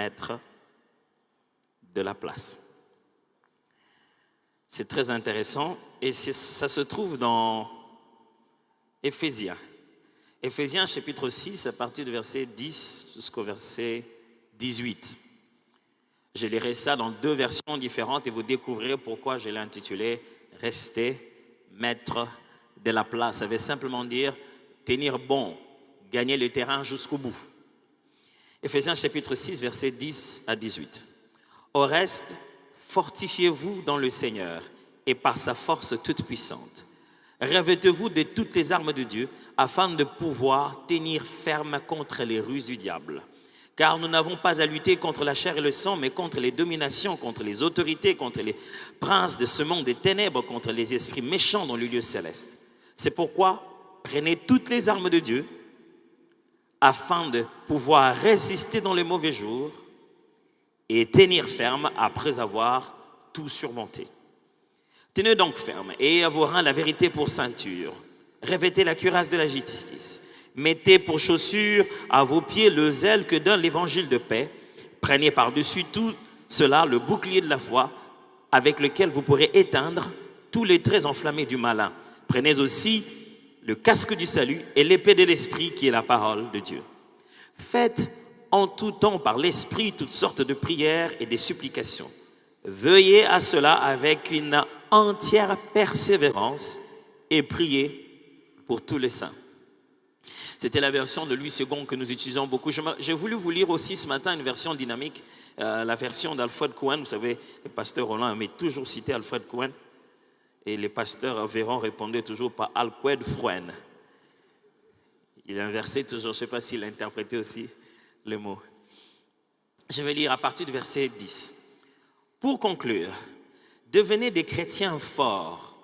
mettre de la place. C'est très intéressant et ça se trouve dans Éphésiens. Éphésiens chapitre 6 à partir du verset 10 jusqu'au verset 18. Je lirai ça dans 2 versions différentes et vous découvrirez pourquoi je l'ai intitulé « Rester, mettre de la place ». Ça veut simplement dire tenir bon, gagner le terrain jusqu'au bout. Éphésiens chapitre 6 verset 10 à 18. « Au reste, fortifiez-vous dans le Seigneur et par sa force toute puissante. Revêtez-vous de toutes les armes de Dieu afin de pouvoir tenir ferme contre les ruses du diable. Car nous n'avons pas à lutter contre la chair et le sang, mais contre les dominations, contre les autorités, contre les princes de ce monde des ténèbres, contre les esprits méchants dans le lieu céleste. C'est pourquoi prenez toutes les armes de Dieu afin de pouvoir résister dans les mauvais jours et tenir ferme après avoir tout surmonté. Tenez donc ferme et à vos reins la vérité pour ceinture. Revêtez la cuirasse de la justice. Mettez pour chaussure à vos pieds le zèle que donne l'évangile de paix. Prenez par-dessus tout cela le bouclier de la foi avec lequel vous pourrez éteindre tous les traits enflammés du malin. Prenez aussi le casque du salut et l'épée de l'esprit qui est la parole de Dieu. Faites en tout temps par l'esprit toutes sortes de prières et des supplications. Veuillez à cela avec une entière persévérance et priez pour tous les saints. C'était la version de Louis II que nous utilisons beaucoup. J'ai voulu vous lire aussi ce matin une version dynamique, la version d'Alfred Cohen. Vous savez, le pasteur Roland aimait toujours citer Alfred Cohen. Et les pasteurs Véron répondaient toujours par Alfred Froen. Il inversait toujours, je ne sais pas s'il a interprété aussi le mot. Je vais lire à partir du verset 10. Pour conclure, devenez des chrétiens forts,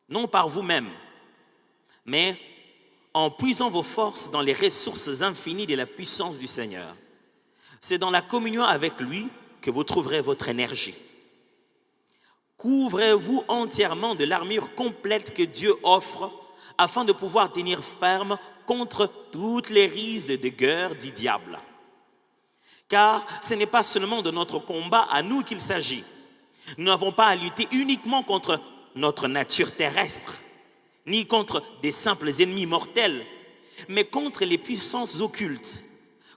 non par vous-même, mais en puisant vos forces dans les ressources infinies de la puissance du Seigneur. C'est dans la communion avec lui que vous trouverez votre énergie. Couvrez-vous entièrement de l'armure complète que Dieu offre afin de pouvoir tenir ferme contre toutes les ruses de guerre du diable. Car ce n'est pas seulement de notre combat à nous qu'il s'agit. Nous n'avons pas à lutter uniquement contre notre nature terrestre, ni contre des simples ennemis mortels, mais contre les puissances occultes,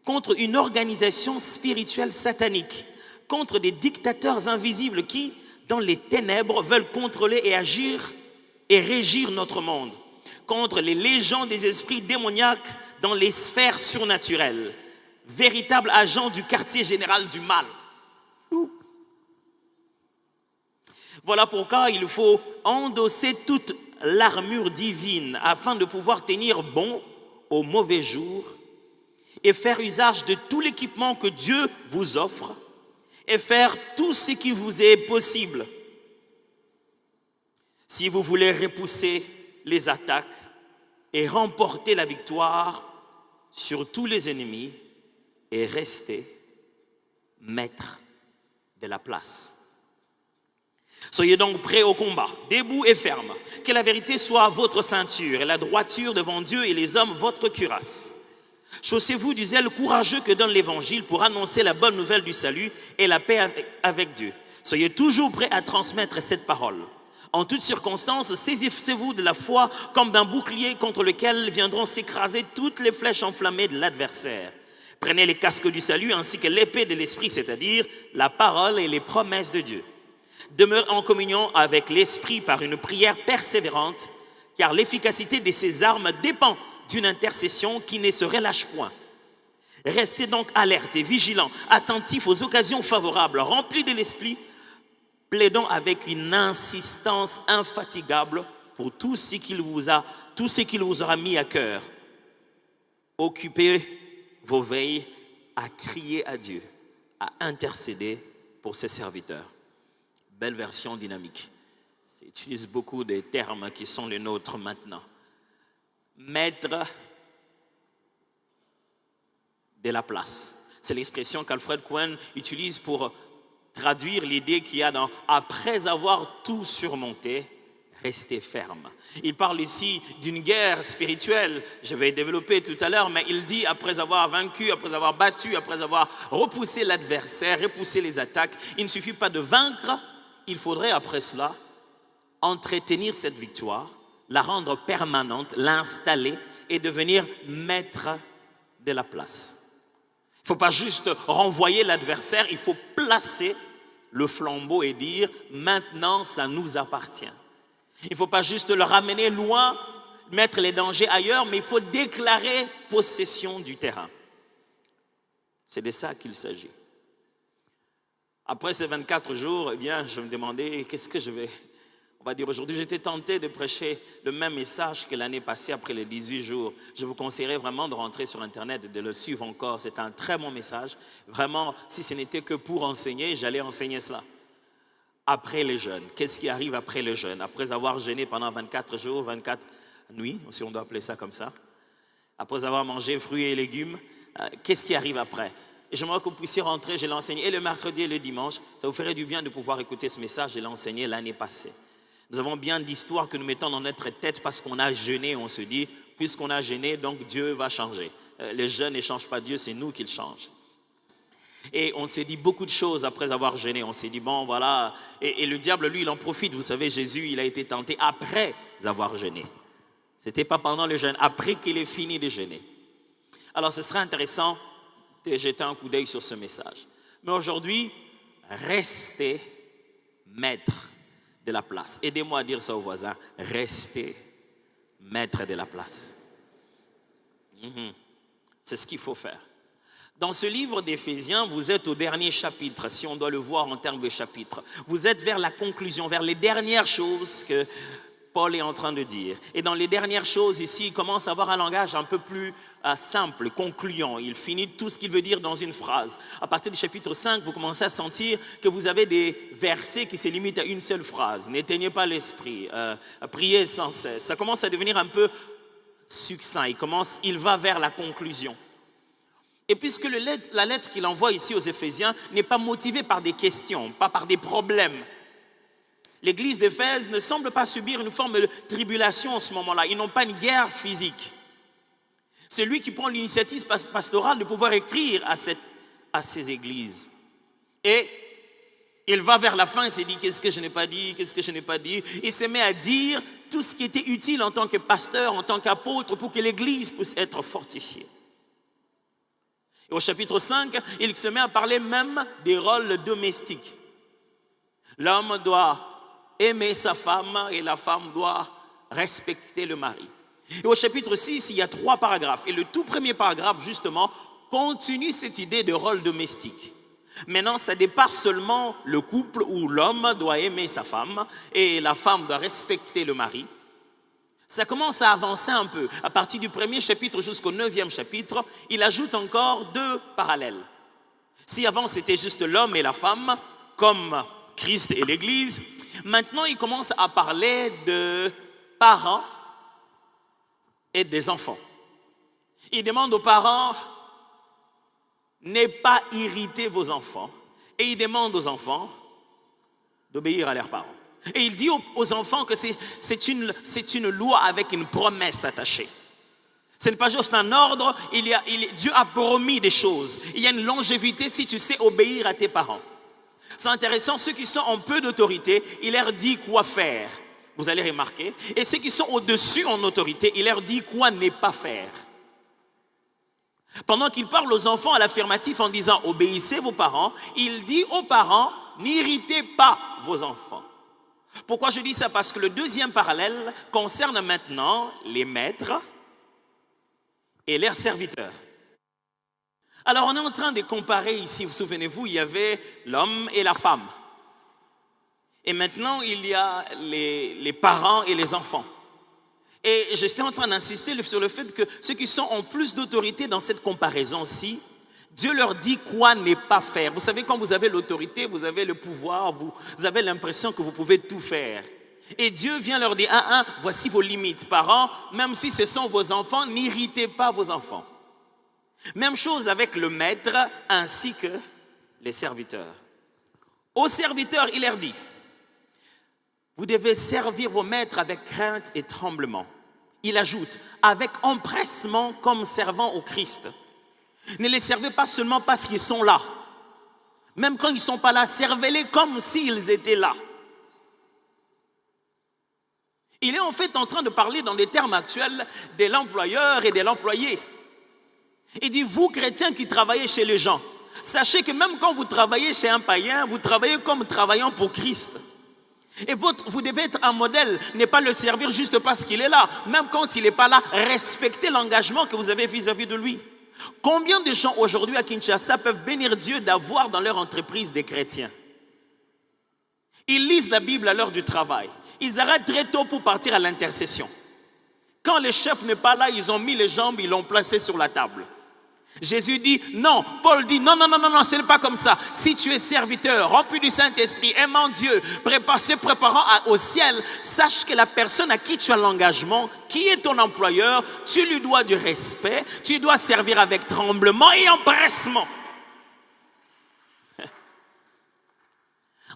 contre une organisation spirituelle satanique, contre des dictateurs invisibles qui, dans les ténèbres, veulent contrôler et agir et régir notre monde, contre les légions des esprits démoniaques dans les sphères surnaturelles, véritables agents du quartier général du mal. Voilà pourquoi il faut endosser toute l'armure divine afin de pouvoir tenir bon aux mauvais jours et faire usage de tout l'équipement que Dieu vous offre et faire tout ce qui vous est possible. Si vous voulez repousser les attaques et remporter la victoire sur tous les ennemis et rester maître de la place. Soyez donc prêts au combat, debout et ferme. Que la vérité soit votre ceinture et la droiture devant Dieu et les hommes votre cuirasse. Chaussez-vous du zèle courageux que donne l'Évangile pour annoncer la bonne nouvelle du salut et la paix avec Dieu. Soyez toujours prêts à transmettre cette parole. En toutes circonstances, saisissez-vous de la foi comme d'un bouclier contre lequel viendront s'écraser toutes les flèches enflammées de l'adversaire. Prenez les casques du salut ainsi que l'épée de l'esprit, c'est-à-dire la parole et les promesses de Dieu. Demeurez en communion avec l'esprit par une prière persévérante, car l'efficacité de ces armes dépend d'une intercession qui ne se relâche point. Restez donc alertes et vigilants, attentifs aux occasions favorables, remplis de l'esprit, plaidant avec une insistance infatigable pour tout ce qu'il vous aura mis à cœur. Occupez vos veilles à crier à Dieu, à intercéder pour ses serviteurs. Belle version dynamique. Ça utilise beaucoup des termes qui sont les nôtres maintenant. Mettre de la place. C'est l'expression qu'Alfred Cohen utilise pour traduire l'idée qu'il y a dans « après avoir tout surmonté, restez ferme. Il parle ici d'une guerre spirituelle, je vais développer tout à l'heure, mais il dit après avoir vaincu, après avoir battu, après avoir repoussé l'adversaire, repoussé les attaques, il ne suffit pas de vaincre, il faudrait après cela entretenir cette victoire, la rendre permanente, l'installer et devenir maître de la place. Il ne faut pas juste renvoyer l'adversaire, il faut placer le flambeau et dire maintenant ça nous appartient. Il ne faut pas juste le ramener loin, mettre les dangers ailleurs, mais il faut déclarer possession du terrain. C'est de ça qu'il s'agit. Après ces 24 jours, eh bien, je me demandais qu'est-ce que je vais... On va dire aujourd'hui, j'étais tenté de prêcher le même message que l'année passée après les 18 jours. Je vous conseillerais vraiment de rentrer sur Internet et de le suivre encore. C'est un très bon message. Vraiment, si ce n'était que pour enseigner, j'allais enseigner cela. Après les jeûnes, qu'est-ce qui arrive après le jeûne? Après avoir jeûné pendant 24 jours, 24 nuits, si on doit appeler ça comme ça. Après avoir mangé fruits et légumes, qu'est-ce qui arrive après? Et j'aimerais que vous puissiez rentrer, je l'ai enseigné. Et le mercredi et le dimanche, ça vous ferait du bien de pouvoir écouter ce message. Je l'ai enseigné l'année passée. Nous avons bien d'histoires que nous mettons dans notre tête parce qu'on a jeûné. On se dit, puisqu'on a jeûné, donc Dieu va changer. Les jeûnes ne changent pas Dieu, c'est nous qui le change. Et on s'est dit beaucoup de choses après avoir jeûné. On s'est dit, bon, voilà. Et le diable, lui, il en profite. Vous savez, Jésus, il a été tenté après avoir jeûné. Ce n'était pas pendant le jeûne, après qu'il ait fini de jeûner. Alors, ce serait intéressant de jeter un coup d'œil sur ce message. Mais aujourd'hui, restez maître de la place. Aidez-moi à dire ça aux voisins. Restez maître de la place. C'est ce qu'il faut faire. Dans ce livre d'Éphésiens, vous êtes au dernier chapitre, si on doit le voir en termes de chapitre. Vous êtes vers la conclusion, vers les dernières choses que Paul est en train de dire. Et dans les dernières choses ici, il commence à avoir un langage un peu plus simple, concluant. Il finit tout ce qu'il veut dire dans une phrase. À partir du chapitre 5, vous commencez à sentir que vous avez des versets qui se limitent à une seule phrase. N'éteignez pas l'esprit, priez sans cesse. Ça commence à devenir un peu succinct. Il va vers la conclusion. Et puisque la lettre qu'il envoie ici aux Éphésiens n'est pas motivée par des questions, pas par des problèmes, l'église d'Éphèse ne semble pas subir une forme de tribulation en ce moment-là. Ils n'ont pas une guerre physique. C'est lui qui prend l'initiative pastorale de pouvoir écrire à ces églises. Et il va vers la fin et se dit, qu'est-ce que je n'ai pas dit, qu'est-ce que je n'ai pas dit. Il se met à dire tout ce qui était utile en tant que pasteur, en tant qu'apôtre, pour que l'église puisse être fortifiée. Et au chapitre 5, il se met à parler même des rôles domestiques. L'homme doit aimer sa femme et la femme doit respecter le mari. Et au chapitre 6, il y a 3 paragraphes. Et le tout premier paragraphe, justement, continue cette idée de rôle domestique. Maintenant, ça dépasse seulement le couple où l'homme doit aimer sa femme et la femme doit respecter le mari. Ça commence à avancer un peu. À partir du premier chapitre jusqu'au 9e chapitre, il ajoute encore 2 parallèles. Si avant c'était juste l'homme et la femme, comme Christ et l'Église, maintenant il commence à parler de parents et des enfants. Il demande aux parents, n'ayez pas irrité vos enfants. Et il demande aux enfants d'obéir à leurs parents. Et il dit aux enfants que c'est une loi avec une promesse attachée. Ce n'est pas juste un ordre, Dieu a promis des choses. Il y a une longévité si tu sais obéir à tes parents. C'est intéressant, ceux qui sont en peu d'autorité, il leur dit quoi faire. Vous allez remarquer. Et ceux qui sont au-dessus en autorité, il leur dit quoi ne pas faire. Pendant qu'il parle aux enfants à l'affirmatif en disant « obéissez vos parents », il dit aux parents « n'irritez pas vos enfants ». Pourquoi je dis ça? Parce que le deuxième parallèle concerne maintenant les maîtres et leurs serviteurs. Alors on est en train de comparer ici, vous souvenez-vous, il y avait l'homme et la femme. Et maintenant il y a les parents et les enfants. Et j'étais en train d'insister sur le fait que ceux qui sont en plus d'autorité dans cette comparaison-ci, Dieu leur dit quoi ne pas faire. Vous savez, quand vous avez l'autorité, vous avez le pouvoir, vous avez l'impression que vous pouvez tout faire. Et Dieu vient leur dire, voici vos limites. Parents, même si ce sont vos enfants, n'irritez pas vos enfants. Même chose avec le maître ainsi que les serviteurs. Aux serviteurs, il leur dit, Vous devez servir vos maîtres avec crainte et tremblement. Il ajoute, avec empressement comme servant au Christ. Ne les servez pas seulement parce qu'ils sont là. Même quand ils ne sont pas là, servez-les comme s'ils étaient là. Il est en fait en train de parler dans les termes actuels de l'employeur et de l'employé. Il dit, vous chrétiens qui travaillez chez les gens, sachez que même quand vous travaillez chez un païen, vous travaillez comme travaillant pour Christ. Et vous devez être un modèle, ne pas le servir juste parce qu'il est là. Même quand il n'est pas là, respectez l'engagement que vous avez vis-à-vis de lui. Combien de gens aujourd'hui à Kinshasa peuvent bénir Dieu d'avoir dans leur entreprise des chrétiens? Ils lisent la Bible à l'heure du travail. Ils arrêtent très tôt pour partir à l'intercession. Quand le chef n'est pas là, ils ont mis les jambes, ils l'ont placé sur la table. Jésus dit non, Paul dit non, ce n'est pas comme ça. Si tu es serviteur, rempli du Saint-Esprit, aimant Dieu, se préparant au ciel, sache que la personne à qui tu as l'engagement, qui est ton employeur, tu lui dois du respect, tu dois servir avec tremblement et empressement.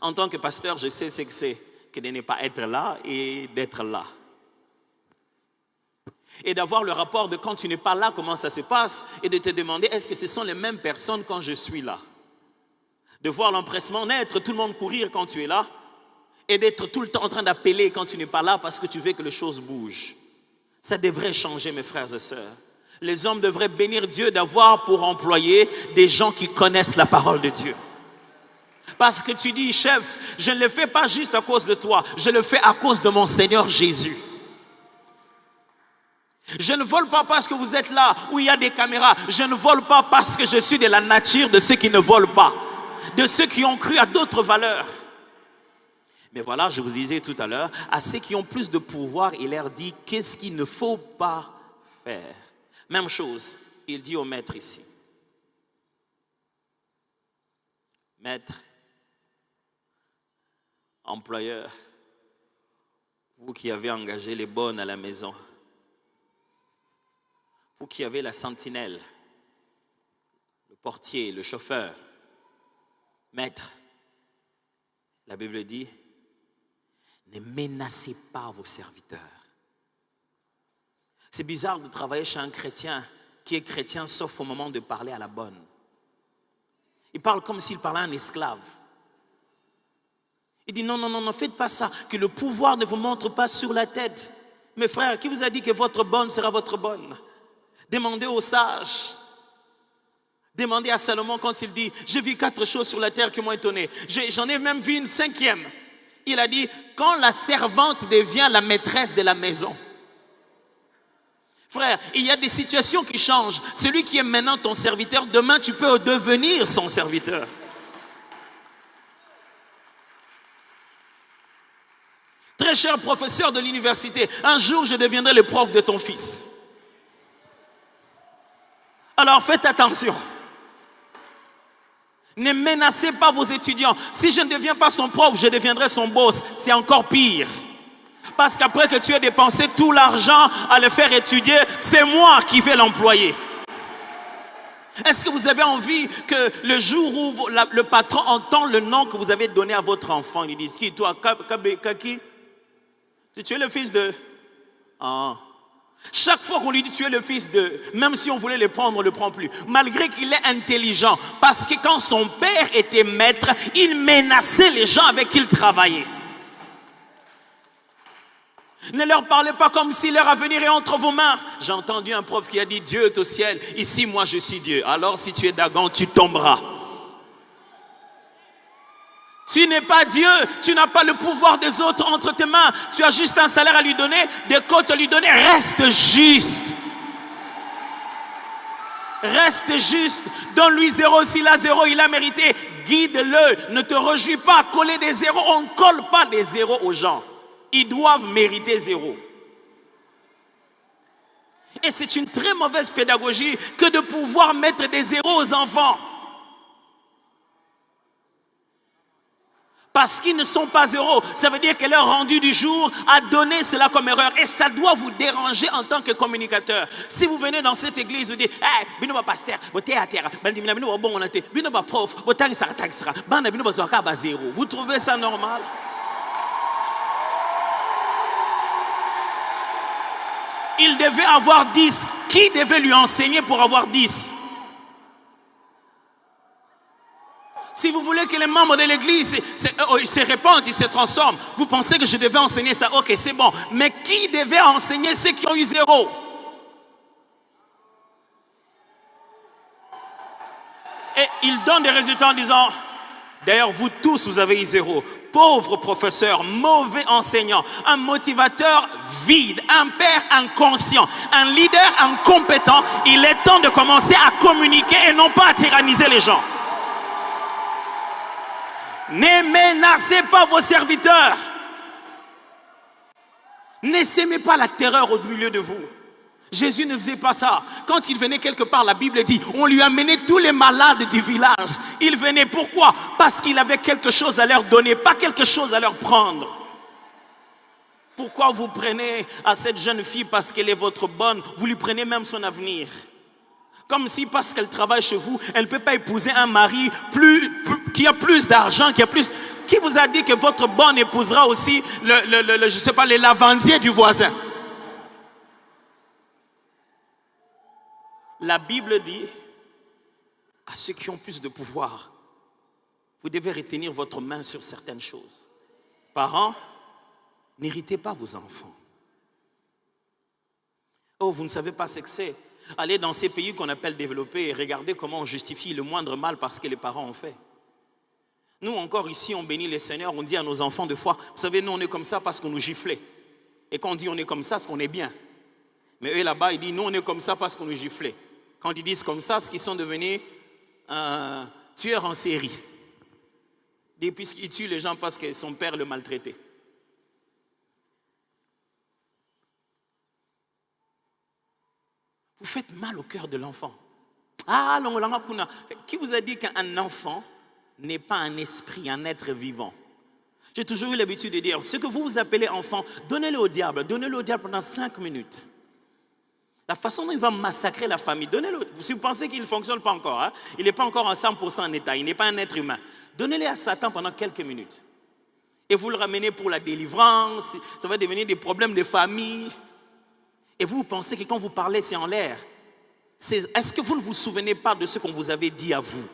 En tant que pasteur, je sais ce que c'est que de ne pas être là et d'être là. Et d'avoir le rapport de quand tu n'es pas là, comment ça se passe, et de te demander, est-ce que ce sont les mêmes personnes quand je suis là? De voir l'empressement naître, tout le monde courir quand tu es là, et d'être tout le temps en train d'appeler quand tu n'es pas là parce que tu veux que les choses bougent. Ça devrait changer, mes frères et sœurs. Les hommes devraient bénir Dieu d'avoir pour employer des gens qui connaissent la parole de Dieu. Parce que tu dis, chef, je ne le fais pas juste à cause de toi, je le fais à cause de mon Seigneur Jésus. Je ne vole pas parce que vous êtes là où il y a des caméras. Je ne vole pas parce que je suis de la nature de ceux qui ne volent pas, de ceux qui ont cru à d'autres valeurs. Mais voilà, je vous disais tout à l'heure, à ceux qui ont plus de pouvoir, il leur dit qu'est-ce qu'il ne faut pas faire. Même chose, il dit au maître ici. Maître, employeur, vous qui avez engagé les bonnes à la maison, vous qui avez la sentinelle, le portier, le chauffeur, maître, la Bible dit, ne menacez pas vos serviteurs. C'est bizarre de travailler chez un chrétien qui est chrétien sauf au moment de parler à la bonne. Il parle comme s'il parlait à un esclave. Il dit non, ne faites pas ça, que le pouvoir ne vous montre pas sur la tête. Mes frères, qui vous a dit que votre bonne sera votre bonne? Demandez aux sages. Demandez à Salomon quand il dit « J'ai vu 4 choses sur la terre qui m'ont étonné. J'en ai même vu une 5e. » Il a dit « Quand la servante devient la maîtresse de la maison. » Frère, il y a des situations qui changent. Celui qui est maintenant ton serviteur, demain tu peux devenir son serviteur. Très cher professeur de l'université, un jour je deviendrai le prof de ton fils. Alors faites attention. Ne menacez pas vos étudiants. Si je ne deviens pas son prof, je deviendrai son boss. C'est encore pire. Parce qu'après que tu aies dépensé tout l'argent à le faire étudier, c'est moi qui vais l'employer. Est-ce que vous avez envie que le jour où le patron entend le nom que vous avez donné à votre enfant, il dit, qui toi, Kaki? Tu es le fils de... Ah. Chaque fois qu'on lui dit tu es le fils de, même si on voulait le prendre, on ne le prend plus. Malgré qu'il est intelligent. Parce que quand son père était maître, il menaçait les gens avec qui il travaillait. Ne leur parlez pas comme si leur avenir est entre vos mains. J'ai entendu un prof qui a dit Dieu est au ciel, ici moi je suis Dieu. Alors si tu es Dagon, tu tomberas. Tu n'es pas Dieu, tu n'as pas le pouvoir des autres entre tes mains. Tu as juste un salaire à lui donner, des côtes à lui donner. Reste juste. Reste juste. Donne-lui 0 s'il a 0, il a mérité. Guide-le. Ne te réjouis pas à coller des 0. On ne colle pas des 0 aux gens. Ils doivent mériter 0. Et c'est une très mauvaise pédagogie que de pouvoir mettre des 0 aux enfants. Parce qu'ils ne sont pas 0. Ça veut dire que leur rendu du jour a donné cela comme erreur. Et ça doit vous déranger en tant que communicateur. Si vous venez dans cette église, vous dites, hey, bino ba pasteur, boté à terre, bino ba bon on a été, bino ba prof, botang sara, banda bino ba zoaka ba 0. Vous trouvez ça normal? Il devait avoir 10. Qui devait lui enseigner pour avoir 10? Si vous voulez que les membres de l'église se répandent, ils se transforment, vous pensez que je devais enseigner ça? Ok, c'est bon. Mais qui devait enseigner ceux qui ont eu 0? Et il donne des résultats en disant, d'ailleurs, vous tous, vous avez eu 0. Pauvre professeur, mauvais enseignant, un motivateur vide, un père inconscient, un leader incompétent. Il est temps de commencer à communiquer et non pas à tyranniser les gens. Ne menacez pas vos serviteurs. Ne sémez pas la terreur au milieu de vous. Jésus ne faisait pas ça. Quand il venait quelque part, la Bible dit, on lui amenait tous les malades du village. Il venait, pourquoi? Parce qu'il avait quelque chose à leur donner, pas quelque chose à leur prendre. Pourquoi vous prenez à cette jeune fille parce qu'elle est votre bonne? Vous lui prenez même son avenir. Comme si parce qu'elle travaille chez vous, elle ne peut pas épouser un mari qui a plus d'argent, qui a plus... Qui vous a dit que votre bonne épousera aussi je sais pas, les lavandiers du voisin? La Bible dit à ceux qui ont plus de pouvoir, vous devez retenir votre main sur certaines choses. Parents, n'héritez pas vos enfants. Oh, vous ne savez pas ce que c'est. Allez dans ces pays qu'on appelle développés et regardez comment on justifie le moindre mal parce que les parents ont fait. Nous encore ici, on bénit les seigneurs, on dit à nos enfants deux fois, vous savez, nous on est comme ça parce qu'on nous giflait. Et quand on dit on est comme ça, c'est qu'on est bien. Mais eux là-bas, ils disent nous on est comme ça parce qu'on nous giflait. Quand ils disent comme ça, c'est qu'ils sont devenus tueurs en série. Puisqu'ils tuent les gens parce que son père le maltraitait. Vous faites mal au cœur de l'enfant. Ah, qui vous a dit qu'un enfant n'est pas un esprit, un être vivant? J'ai toujours eu l'habitude de dire, ce que vous appelez enfant, donnez-le au diable pendant 5 minutes. La façon dont il va massacrer la famille, donnez-le. Si vous pensez qu'il ne fonctionne pas encore, hein, il n'est pas encore en 100% en état, il n'est pas un être humain. Donnez-le à Satan pendant quelques minutes. Et vous le ramenez pour la délivrance, ça va devenir des problèmes de famille. Et vous pensez que quand vous parlez, c'est en l'air. Est-ce que vous ne vous souvenez pas de ce qu'on vous avait dit à vous?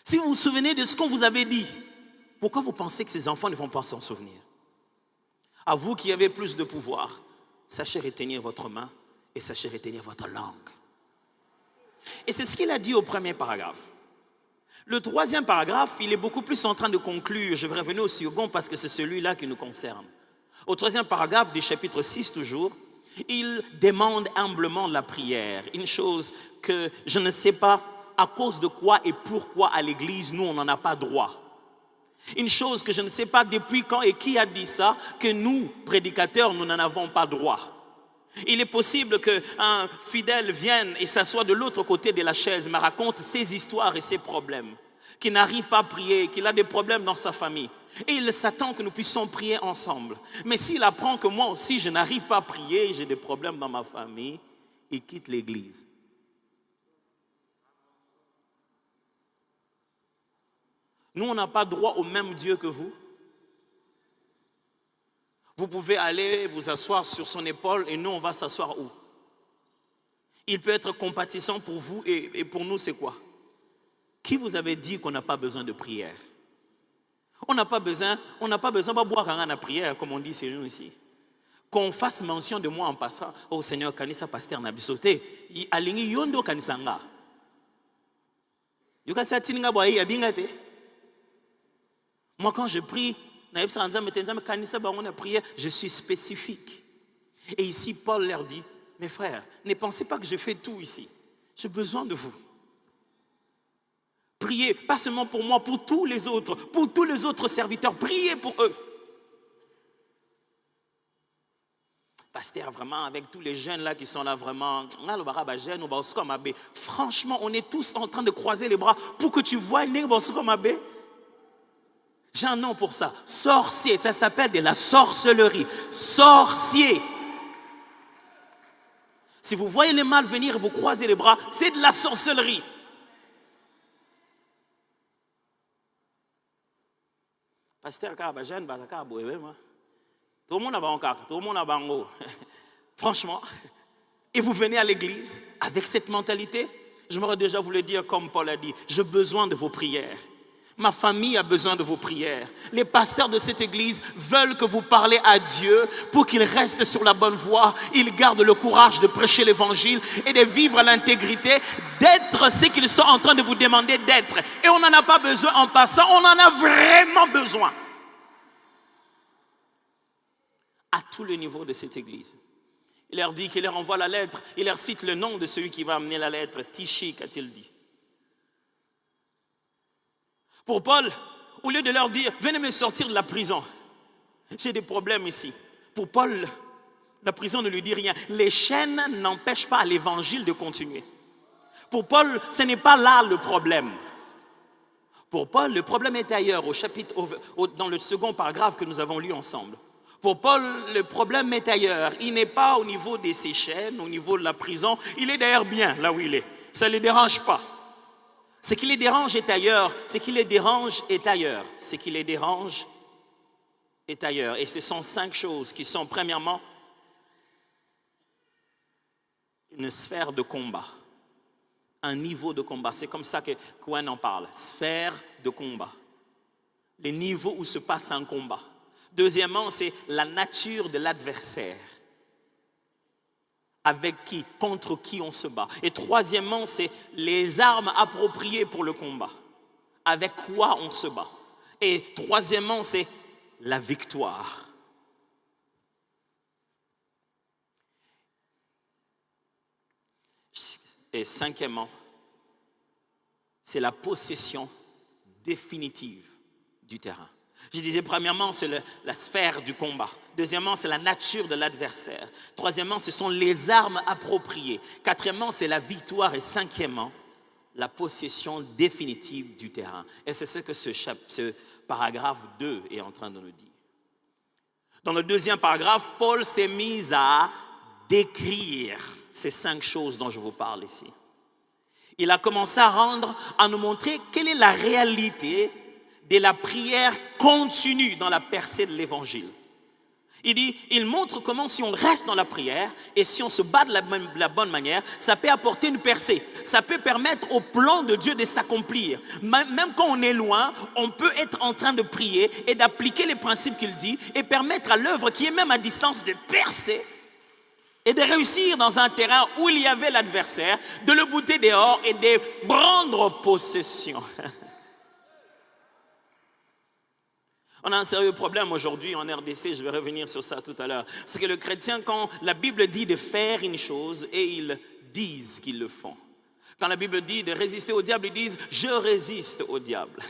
Si vous vous souvenez de ce qu'on vous avait dit, pourquoi vous pensez que ces enfants ne vont pas s'en souvenir? À vous qui avez plus de pouvoir, sachez retenir votre main et sachez retenir votre langue. Et c'est ce qu'il a dit au premier paragraphe. Le troisième paragraphe, il est beaucoup plus en train de conclure. Je vais revenir au second parce que c'est celui-là qui nous concerne. Au troisième paragraphe du chapitre 6 toujours, il demande humblement la prière. Une chose que je ne sais pas à cause de quoi et pourquoi à l'église nous on n'en a pas droit. Une chose que je ne sais pas depuis quand et qui a dit ça, que nous, prédicateurs, nous n'en avons pas droit. Il est possible qu'un fidèle vienne et s'assoie de l'autre côté de la chaise, me raconte ses histoires et ses problèmes, qu'il n'arrive pas à prier, qu'il a des problèmes dans sa famille. Et il s'attend que nous puissions prier ensemble. Mais s'il apprend que moi aussi je n'arrive pas à prier, j'ai des problèmes dans ma famille, il quitte l'église. Nous, on n'a pas droit au même Dieu que vous. Vous pouvez aller vous asseoir sur son épaule et nous, on va s'asseoir où? Il peut être compatissant pour vous et pour nous, c'est quoi? Qui vous avait dit qu'on n'a pas besoin de prière? On n'a pas besoin de boire à la prière, comme on dit chez nous ici. Qu'on fasse mention de moi en passant. Oh Seigneur, kanisa pasteur na bisote. Alingi yondo kanisa nga. Yukasa tininga boye yabingate. Moi, quand je prie, je suis spécifique. Et ici, Paul leur dit, mes frères, ne pensez pas que je fais tout ici. J'ai besoin de vous. Priez, pas seulement pour moi, pour tous les autres serviteurs. Priez pour eux. Pasteur, vraiment, avec tous les jeunes là qui sont là, vraiment, franchement, on est tous en train de croiser les bras pour que tu vois j'ai un nom pour ça. Sorcier, ça s'appelle de la sorcellerie. Sorcier. Si vous voyez les mâles venir et vous croisez les bras, c'est de la sorcellerie. Pasteur, tout le monde a bango. Franchement, et vous venez à l'église avec cette mentalité, j'aimerais déjà vous le dire comme Paul a dit, j'ai besoin de vos prières. Ma famille a besoin de vos prières. Les pasteurs de cette église veulent que vous parlez à Dieu pour qu'il reste sur la bonne voie. Ils gardent le courage de prêcher l'évangile et de vivre à l'intégrité, d'être ce qu'ils sont en train de vous demander d'être. Et on n'en a pas besoin en passant, on en a vraiment besoin. À tous les niveaux de cette église. Il leur dit qu'il leur envoie la lettre. Il leur cite le nom de celui qui va amener la lettre. Tichik, a-t-il dit. Pour Paul, au lieu de leur dire, venez me sortir de la prison, j'ai des problèmes ici. Pour Paul, la prison ne lui dit rien. Les chaînes n'empêchent pas l'évangile de continuer. Pour Paul, ce n'est pas là le problème. Pour Paul, le problème est ailleurs, dans le second paragraphe que nous avons lu ensemble. Pour Paul, le problème est ailleurs. Il n'est pas au niveau de ses chaînes, au niveau de la prison. Il est d'ailleurs bien là où il est. Ça ne les dérange pas. Ce qui les dérange est ailleurs. Ce qui les dérange est ailleurs. Ce qui les dérange est ailleurs. Et ce sont 5 choses qui sont, premièrement, une sphère de combat. Un niveau de combat. C'est comme ça que Cohen en parle. Sphère de combat. Les niveaux où se passe un combat. Deuxièmement, c'est la nature de l'adversaire. Avec qui, contre qui on se bat. Et troisièmement, c'est les armes appropriées pour le combat. Avec quoi on se bat. Et troisièmement, c'est la victoire. Et cinquièmement, c'est la possession définitive du terrain. Je disais, premièrement, c'est la sphère du combat. Deuxièmement, c'est la nature de l'adversaire. Troisièmement, ce sont les armes appropriées. Quatrièmement, c'est la victoire. Et cinquièmement, la possession définitive du terrain. Et c'est ce que ce paragraphe 2 est en train de nous dire. Dans le deuxième paragraphe, Paul s'est mis à décrire ces 5 choses dont je vous parle ici. Il a commencé à nous montrer quelle est la réalité de la prière continue dans la percée de l'évangile. Il montre comment si on reste dans la prière et si on se bat de la bonne manière, ça peut apporter une percée. Ça peut permettre au plan de Dieu de s'accomplir. Même quand on est loin, on peut être en train de prier et d'appliquer les principes qu'il dit et permettre à l'œuvre qui est même à distance de percer et de réussir dans un terrain où il y avait l'adversaire, de le bouter dehors et de prendre possession. On a un sérieux problème aujourd'hui en RDC, je vais revenir sur ça tout à l'heure. C'est que le chrétien, quand la Bible dit de faire une chose, et ils disent qu'ils le font. Quand la Bible dit de résister au diable, ils disent « je résiste au diable ».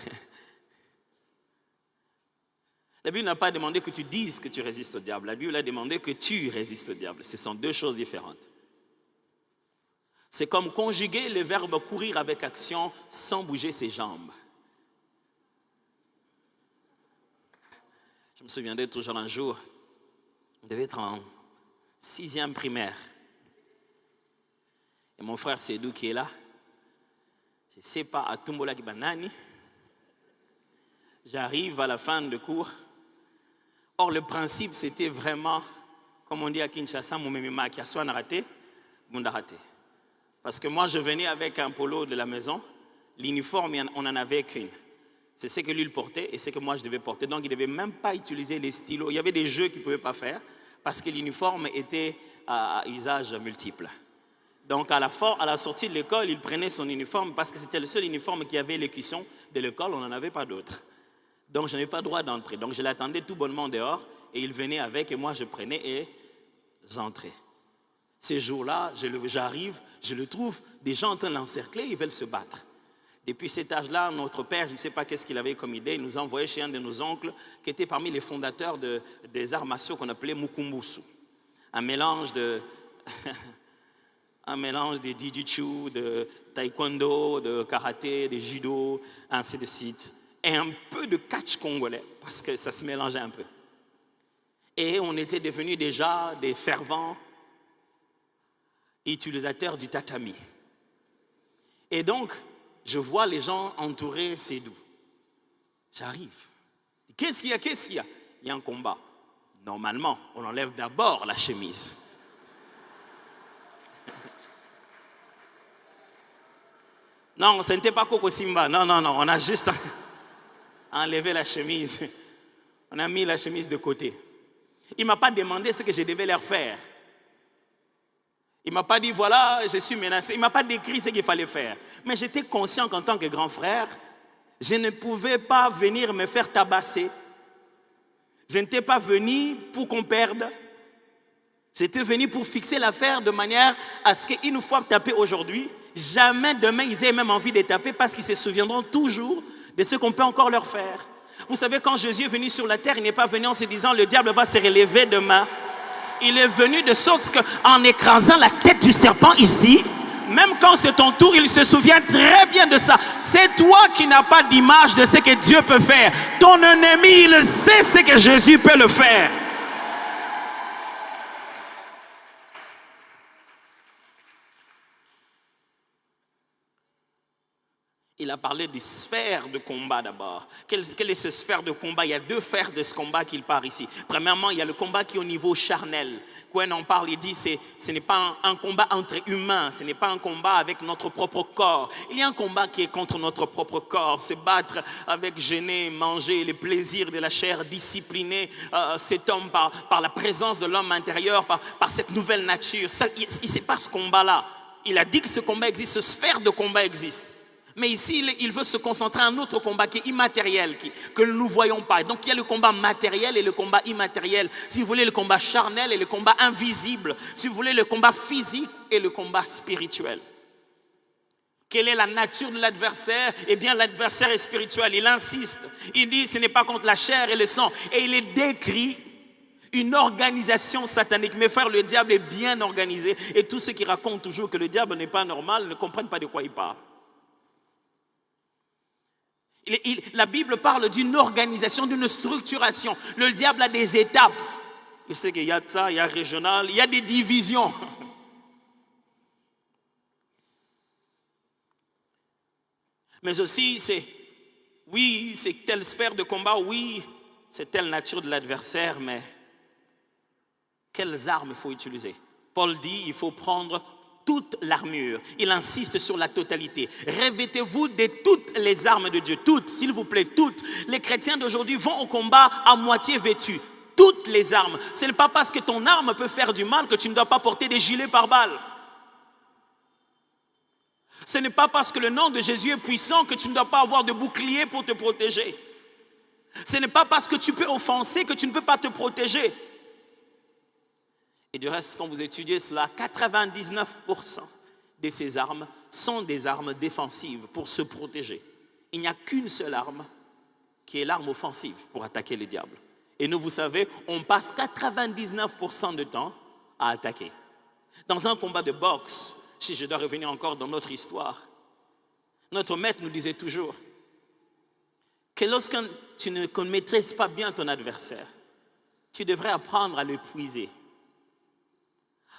La Bible n'a pas demandé que tu dises que tu résistes au diable. La Bible a demandé que tu résistes au diable. Ce sont 2 choses différentes. C'est comme conjuguer le verbe courir avec action sans bouger ses jambes. Je me souviendrai toujours un jour, on devait être en 6e primaire. Et mon frère Sédou qui est là, je ne sais pas, à Tumbola Kibanani, j'arrive à la fin de cours. Or, le principe, c'était vraiment, comme on dit à Kinshasa, Moumemima qui a soit raté, Bunda raté. Parce que moi, je venais avec un polo de la maison, l'uniforme, on n'en avait qu'une. C'est ce que lui il portait et ce que moi je devais porter. Donc il ne devait même pas utiliser les stylos. Il y avait des jeux qu'il ne pouvait pas faire parce que l'uniforme était à usage multiple. Donc à la sortie de l'école, il prenait son uniforme parce que c'était le seul uniforme qui avait l'écusson de l'école, on n'en avait pas d'autre. Donc je n'avais pas le droit d'entrer. Donc je l'attendais tout bonnement dehors et il venait avec et moi je prenais et j'entrais. Ces jours-là, j'arrive, je le trouve, des gens en train de l'encercler, ils veulent se battre. Depuis cet âge-là, notre père, je ne sais pas qu'est-ce qu'il avait comme idée, il nous a envoyé chez un de nos oncles qui était parmi les fondateurs des arts martiaux qu'on appelait Mukumbusu. Un mélange de jiu-jitsu, de taekwondo, de karaté, de judo, ainsi de suite. Et un peu de catch congolais, parce que ça se mélangeait un peu. Et on était devenus déjà des fervents utilisateurs du tatami. Et donc, je vois les gens entourer Sédou. J'arrive. Qu'est-ce qu'il y a? Il y a un combat. Normalement, on enlève d'abord la chemise. Non, ce n'était pas Coco Simba. Non, on a juste enlevé la chemise. On a mis la chemise de côté. Il ne m'a pas demandé ce que je devais leur faire. Il ne m'a pas dit, voilà, je suis menacé. Il ne m'a pas décrit ce qu'il fallait faire. Mais j'étais conscient qu'en tant que grand frère, je ne pouvais pas venir me faire tabasser. Je n'étais pas venu pour qu'on perde. J'étais venu pour fixer l'affaire de manière à ce qu'une fois tapé aujourd'hui, jamais demain ils aient même envie de taper parce qu'ils se souviendront toujours de ce qu'on peut encore leur faire. Vous savez, quand Jésus est venu sur la terre, il n'est pas venu en se disant le diable va se relever demain. Il est venu de sorte qu'en écrasant la tête du serpent ici, même quand c'est ton tour, il se souvient très bien de ça. C'est toi qui n'as pas d'image de ce que Dieu peut faire. Ton ennemi, il sait ce que Jésus peut le faire. Il a parlé des sphères de combat d'abord. Quelle est cette sphère de combat? Il y a deux sphères de ce combat qu'il parle ici. Premièrement, il y a le combat qui est au niveau charnel. Quand on parle, il dit que ce n'est pas un combat entre humains, ce n'est pas un combat avec notre propre corps. Il y a un combat qui est contre notre propre corps. Se battre avec gêner, manger, les plaisirs de la chair, discipliner cet homme par la présence de l'homme intérieur, par cette nouvelle nature. C'est pas ce combat-là. Il a dit que ce combat existe, cette sphère de combat existe. Mais ici, il veut se concentrer à un autre combat qui est immatériel, que nous ne voyons pas. Donc il y a le combat matériel et le combat immatériel. Si vous voulez, le combat charnel et le combat invisible. Si vous voulez, le combat physique et le combat spirituel. Quelle est la nature de l'adversaire? Eh bien, l'adversaire est spirituel. Il insiste. Il dit, ce n'est pas contre la chair et le sang. Et il est décrit une organisation satanique. Mes frères, le diable est bien organisé. Et tous ceux qui racontent toujours que le diable n'est pas normal ne comprennent pas de quoi il parle. La Bible parle d'une organisation, d'une structuration. Le diable a des étapes. Il sait qu'il y a ça, il y a régional, il y a des divisions. Mais aussi, c'est telle sphère de combat, oui, c'est telle nature de l'adversaire, mais quelles armes il faut utiliser? Paul dit, il faut prendre toute l'armure. Il insiste sur la totalité. Revêtez-vous de toutes les armes de Dieu. Toutes, s'il vous plaît, toutes. Les chrétiens d'aujourd'hui vont au combat à moitié vêtus. Toutes les armes. Ce n'est pas parce que ton arme peut faire du mal que tu ne dois pas porter des gilets pare-balles. Ce n'est pas parce que le nom de Jésus est puissant que tu ne dois pas avoir de bouclier pour te protéger. Ce n'est pas parce que tu peux offenser que tu ne peux pas te protéger. Et du reste, quand vous étudiez cela, 99% de ces armes sont des armes défensives pour se protéger. Il n'y a qu'une seule arme qui est l'arme offensive pour attaquer le diable. Et nous, vous savez, on passe 99% de temps à attaquer. Dans un combat de boxe, si je dois revenir encore dans notre histoire, notre maître nous disait toujours que lorsque tu ne maîtrises pas bien ton adversaire, tu devrais apprendre à l'épuiser,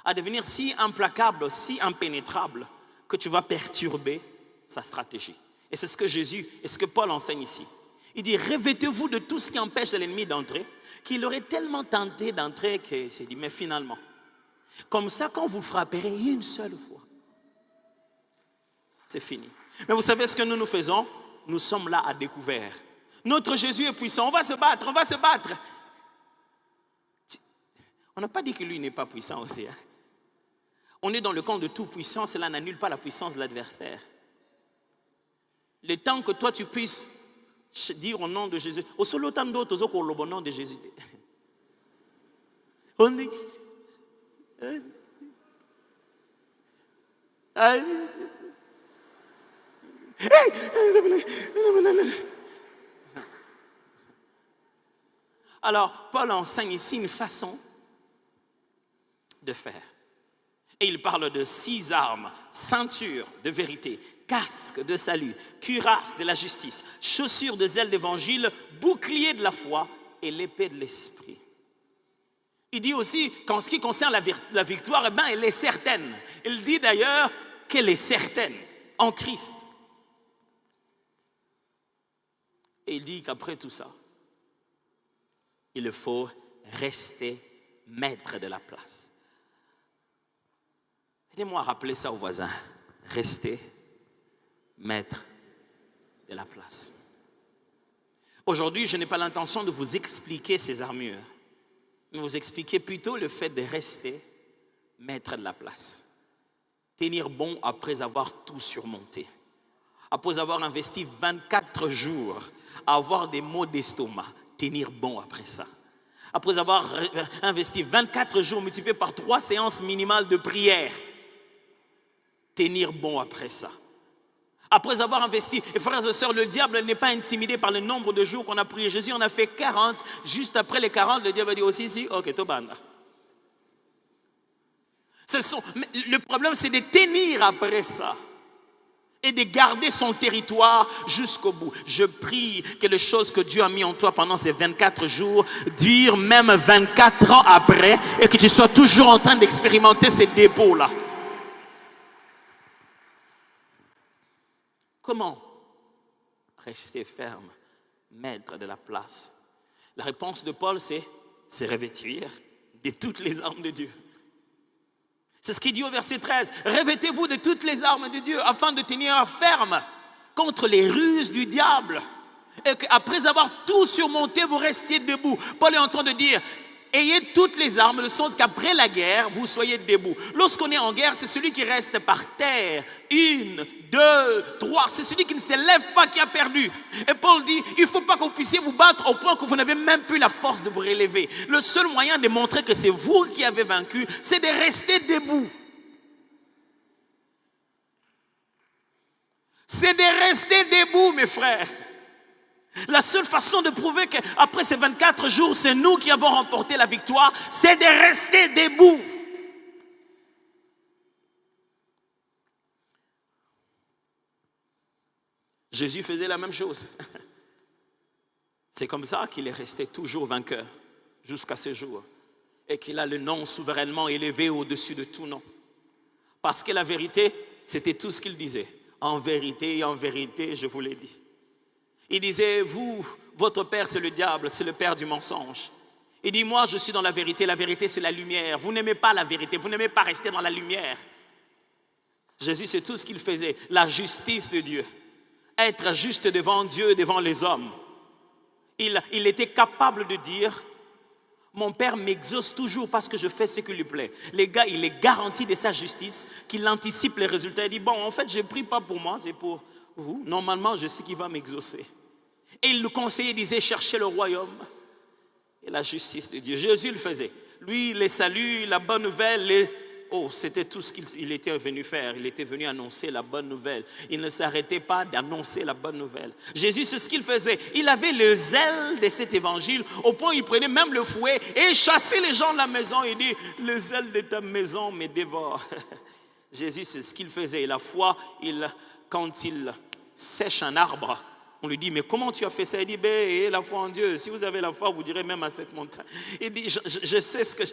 à devenir si implacable, si impénétrable que tu vas perturber sa stratégie. Et c'est ce que Jésus et ce que Paul enseigne ici. Il dit, revêtez-vous de tout ce qui empêche l'ennemi d'entrer, qu'il aurait tellement tenté d'entrer qu'il s'est dit, mais finalement, comme ça, quand vous frapperez une seule fois, c'est fini. Mais vous savez ce que nous faisons? Nous sommes là à découvert. Notre Jésus est puissant, on va se battre, on va se battre. On n'a pas dit que lui n'est pas puissant aussi. Hein? On est dans le camp de tout puissant, cela n'annule pas la puissance de l'adversaire. Le temps que toi tu puisses dire au nom de Jésus, au solo temps d'autres au nom de Jésus. On dit. Alors, Paul enseigne ici une façon de faire. Et il parle de 6 armes: ceinture de vérité, casque de salut, cuirasse de la justice, chaussures de zèle d'évangile, bouclier de la foi et l'épée de l'esprit. Il dit aussi qu'en ce qui concerne la victoire, eh bien, elle est certaine. Il dit d'ailleurs qu'elle est certaine en Christ. Et il dit qu'après tout ça, il faut rester maître de la place. Aidez-moi à rappeler ça aux voisins. Rester mettre de la place. Aujourd'hui, je n'ai pas l'intention de vous expliquer ces armures, mais vous expliquer plutôt le fait de rester mettre de la place. Tenir bon après avoir tout surmonté. Après avoir investi 24 jours à avoir des maux d'estomac, tenir bon après ça. Après avoir investi 24 jours multipliés par 3 séances minimales de prière, tenir bon après ça. Après avoir investi, et frères et sœurs, le diable n'est pas intimidé par le nombre de jours qu'on a prié. Jésus en a fait 40, juste après les 40, le diable a dit aussi, si, ok, tobanda. Le problème, c'est de tenir après ça et de garder son territoire jusqu'au bout. Je prie que les choses que Dieu a mis en toi pendant ces 24 jours durent même 24 ans après et que tu sois toujours en train d'expérimenter ces dépôts-là. Comment rester ferme, mettre de la place? La réponse de Paul, c'est se revêtir de toutes les armes de Dieu. C'est ce qu'il dit au verset 13. Revêtez-vous de toutes les armes de Dieu afin de tenir ferme contre les ruses du diable. Et qu'après avoir tout surmonté, vous restiez debout. Paul est en train de dire, ayez toutes les armes, le sens qu'après la guerre, vous soyez debout. Lorsqu'on est en guerre, c'est celui qui reste par terre. 1, 2, 3. C'est celui qui ne se lève pas qui a perdu. Et Paul dit, il ne faut pas que vous puissiez vous battre au point que vous n'avez même plus la force de vous relever. Le seul moyen de montrer que c'est vous qui avez vaincu, c'est de rester debout. C'est de rester debout, mes frères. La seule façon de prouver qu'après ces 24 jours, c'est nous qui avons remporté la victoire, c'est de rester debout. Jésus faisait la même chose. C'est comme ça qu'il est resté toujours vainqueur jusqu'à ce jour et qu'il a le nom souverainement élevé au-dessus de tout nom. Parce que la vérité, c'était tout ce qu'il disait. En vérité, je vous l'ai dit. Il disait, vous, votre père c'est le diable, c'est le père du mensonge. Il dit, moi je suis dans la vérité c'est la lumière. Vous n'aimez pas la vérité, vous n'aimez pas rester dans la lumière. Jésus c'est tout ce qu'il faisait, la justice de Dieu. Être juste devant Dieu, devant les hommes. Il était capable de dire, mon père m'exauce toujours parce que je fais ce qui lui plaît. Les gars, il est garanti de sa justice, qu'il anticipe les résultats. Il dit, bon en fait je ne prie pas pour moi, c'est pour vous. Normalement je sais qu'il va m'exaucer. Et il le conseillait, il disait, cherchez le royaume et la justice de Dieu. Jésus le faisait. Lui, les saluts, la bonne nouvelle, c'était tout ce qu'il était venu faire. Il était venu annoncer la bonne nouvelle. Il ne s'arrêtait pas d'annoncer la bonne nouvelle. Jésus, c'est ce qu'il faisait. Il avait le zèle de cet évangile, au point où il prenait même le fouet et chassait les gens de la maison. Il dit, le zèle de ta maison me dévore. Jésus, c'est ce qu'il faisait. Et la foi, quand il sèche un arbre, on lui dit, mais comment tu as fait ça? Il dit, la foi en Dieu. Si vous avez la foi, vous direz même à cette montagne. Il dit, je sais ce que...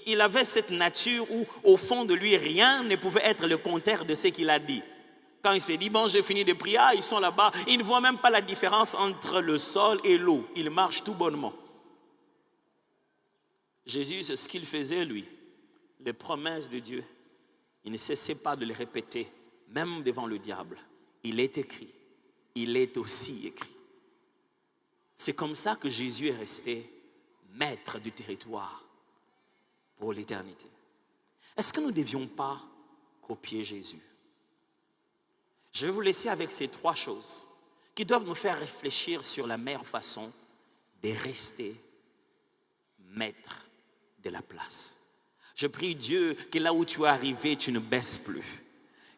Il avait cette nature où, au fond de lui, rien ne pouvait être le contraire de ce qu'il a dit. Quand il s'est dit, bon, j'ai fini de prier, ils sont là-bas. Il ne voit même pas la différence entre le sol et l'eau. Il marche tout bonnement. Jésus, c'est ce qu'il faisait, lui. Les promesses de Dieu, il ne cessait pas de les répéter, même devant le diable. Il est écrit. Il est aussi écrit. C'est comme ça que Jésus est resté maître du territoire pour l'éternité. Est-ce que nous ne devions pas copier Jésus? Je vais vous laisser avec ces 3 choses qui doivent nous faire réfléchir sur la meilleure façon de rester maître de la place. Je prie Dieu que là où tu es arrivé, tu ne baisses plus.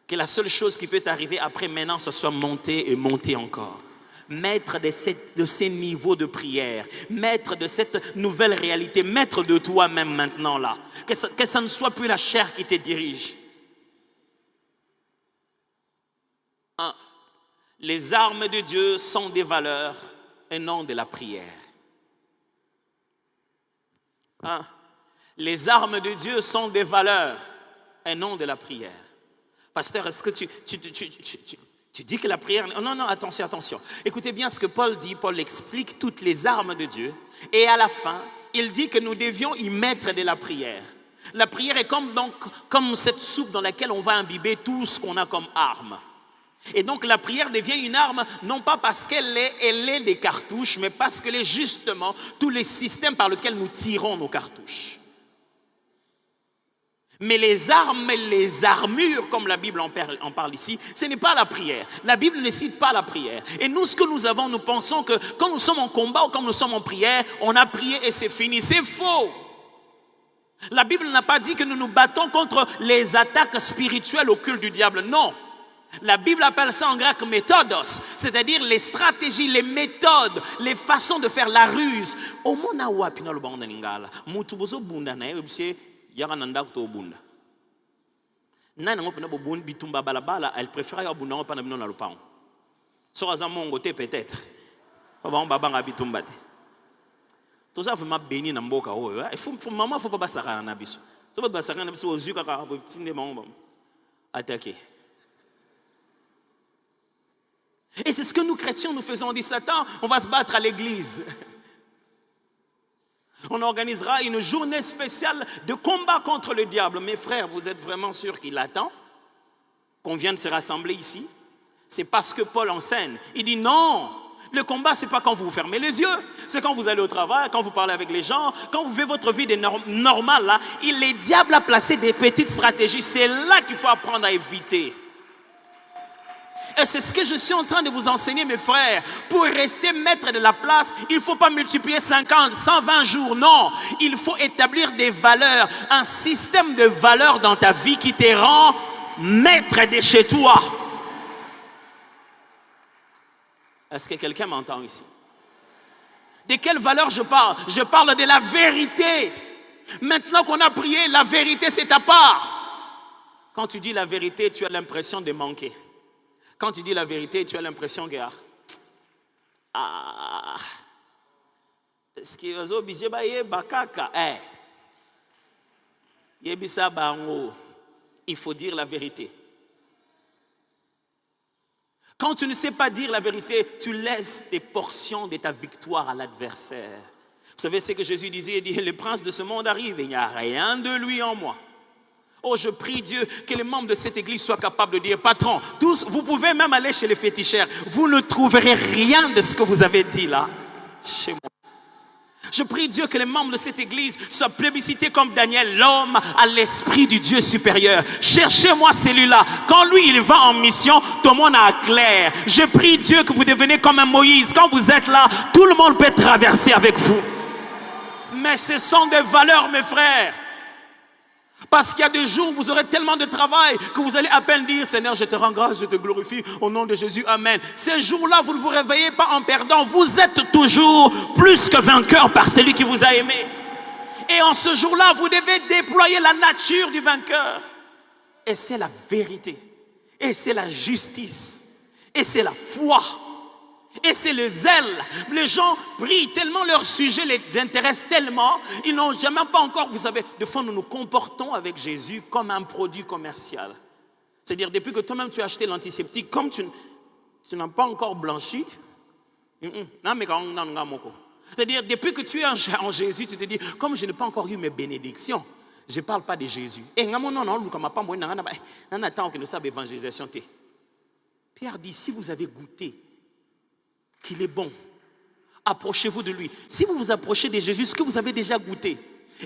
Que la seule chose qui peut t'arriver après maintenant, ce soit monter et monter encore. Maître de ces niveaux de prière, maître de cette nouvelle réalité, maître de toi-même maintenant là. Que ça ne soit plus la chair qui te dirige. 1. Les armes de Dieu sont des valeurs et non de la prière. 1. Les armes de Dieu sont des valeurs et non de la prière. Pasteur, est-ce que tu dis que la prière... Non, attention. Écoutez bien ce que Paul dit. Paul explique toutes les armes de Dieu. Et à la fin, il dit que nous devions y mettre de la prière. La prière est comme cette soupe dans laquelle on va imbiber tout ce qu'on a comme arme. Et donc la prière devient une arme, non pas parce qu'elle est des cartouches, mais parce qu'elle est justement tous les systèmes par lesquels nous tirons nos cartouches. Mais les armes et les armures, comme la Bible en parle ici, ce n'est pas la prière. La Bible ne cite pas la prière. Et nous, ce que nous avons, nous pensons que quand nous sommes en combat ou quand nous sommes en prière, on a prié et c'est fini. C'est faux. La Bible n'a pas dit que nous nous battons contre les attaques spirituelles occultes du diable. Non. La Bible appelle ça en grec méthodos, c'est-à-dire les stratégies, les méthodes, les façons de faire la ruse. Au monde où apina le bande ningala, mutu bozo bunda na ebse yaka nanda ko bunda. Nana ngopena bo bunda bitumba balabala, elle préfère ya bunda ngopana bino na lupao. So azamongo te peut-être. Baba babanga bitumba te. Tout ça vraiment béni na mboka oyo. Il faut maman faut pas basaka na biso. So ba basaka na biso ozuka ka bo tinde bango attaquer. Et c'est ce que nous chrétiens nous faisons. On dit Satan, on va se battre à l'église. On organisera une journée spéciale de combat contre le diable. Mes frères, vous êtes vraiment sûrs qu'il attend qu'on vienne se rassembler ici? C'est parce que Paul enseigne. Il dit non, le combat c'est pas quand vous fermez les yeux. C'est quand vous allez au travail, quand vous parlez avec les gens, quand vous vivez votre vie normale là. Le diable a placé des petites stratégies. C'est là qu'il faut apprendre à éviter. Et c'est ce que je suis en train de vous enseigner, mes frères. Pour rester maître de la place, il ne faut pas multiplier 50, 120 jours. Non, il faut établir des valeurs, un système de valeurs dans ta vie qui te rend maître de chez toi. Est-ce que quelqu'un m'entend ici? De quelles valeurs je parle? Je parle de la vérité. Maintenant qu'on a prié, la vérité c'est ta part. Quand tu dis la vérité, tu as l'impression de manquer. Quand tu dis la vérité, tu as l'impression que ce qui est obligé il faut dire la vérité. Quand tu ne sais pas dire la vérité, tu laisses des portions de ta victoire à l'adversaire. Vous savez ce que Jésus disait? Il dit, le prince de ce monde arrive et il n'y a rien de lui en moi. Oh, je prie Dieu que les membres de cette église soient capables de dire, patron, tous, vous pouvez même aller chez les féticheurs, vous ne trouverez rien de ce que vous avez dit là, chez moi. Je prie Dieu que les membres de cette église soient plébiscités comme Daniel, l'homme à l'esprit du Dieu supérieur. Cherchez-moi celui-là. Quand lui, il va en mission, tout le monde a clair. Je prie Dieu que vous devenez comme un Moïse. Quand vous êtes là, tout le monde peut traverser avec vous. Mais ce sont des valeurs, mes frères. Parce qu'il y a des jours où vous aurez tellement de travail que vous allez à peine dire, Seigneur, je te rends grâce, je te glorifie, au nom de Jésus, Amen. Ces jours-là, vous ne vous réveillez pas en perdant. Vous êtes toujours plus que vainqueur par celui qui vous a aimé. Et en ce jour-là, vous devez déployer la nature du vainqueur. Et c'est la vérité. Et c'est la justice. Et c'est la foi. Et c'est le zèle. Les gens prient tellement, leur sujet les intéresse tellement, ils n'ont jamais pas encore, vous savez, de fois nous nous comportons avec Jésus comme un produit commercial. C'est-à-dire, depuis que toi-même tu as acheté l'antiseptique, comme tu n'as pas encore blanchi, c'est-à-dire, depuis que tu es en Jésus, tu te dis, comme je n'ai pas encore eu mes bénédictions, je ne parle pas de Jésus. Et Pierre dit, si vous avez goûté qu'il est bon, approchez-vous de lui. Si vous vous approchez de Jésus, ce que vous avez déjà goûté.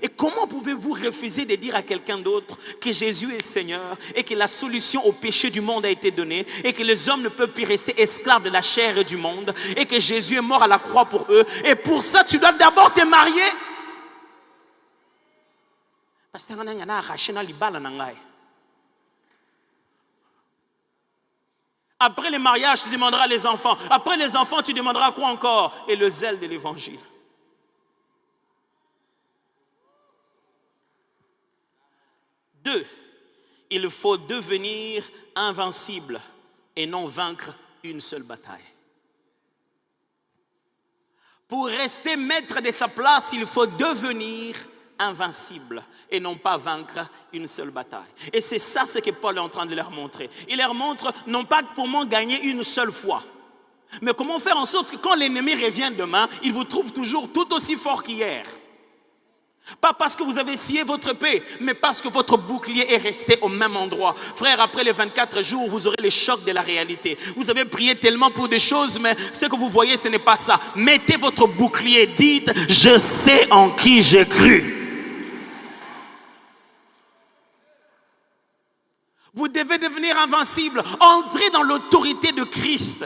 Et comment pouvez-vous refuser de dire à quelqu'un d'autre que Jésus est Seigneur et que la solution au péché du monde a été donnée et que les hommes ne peuvent plus rester esclaves de la chair et du monde et que Jésus est mort à la croix pour eux et pour ça tu dois d'abord te marier? Parce que après les mariages, tu demanderas les enfants. Après les enfants, tu demanderas quoi encore? Et le zèle de l'évangile. Deux, il faut devenir invincible et non vaincre une seule bataille. Pour rester maître de sa place, il faut devenir invincible et non pas vaincre une seule bataille. Et c'est ça ce que Paul est en train de leur montrer. Il leur montre non pas comment gagner une seule fois, mais comment faire en sorte que quand l'ennemi revient demain, il vous trouve toujours tout aussi fort qu'hier. Pas parce que vous avez scié votre paix, mais parce que votre bouclier est resté au même endroit. Frère, après les 24 jours, vous aurez les chocs de la réalité. Vous avez prié tellement pour des choses, mais ce que vous voyez, ce n'est pas ça. Mettez votre bouclier, dites, je sais en qui j'ai cru. Vous devez devenir invincible. Entrez dans l'autorité de Christ.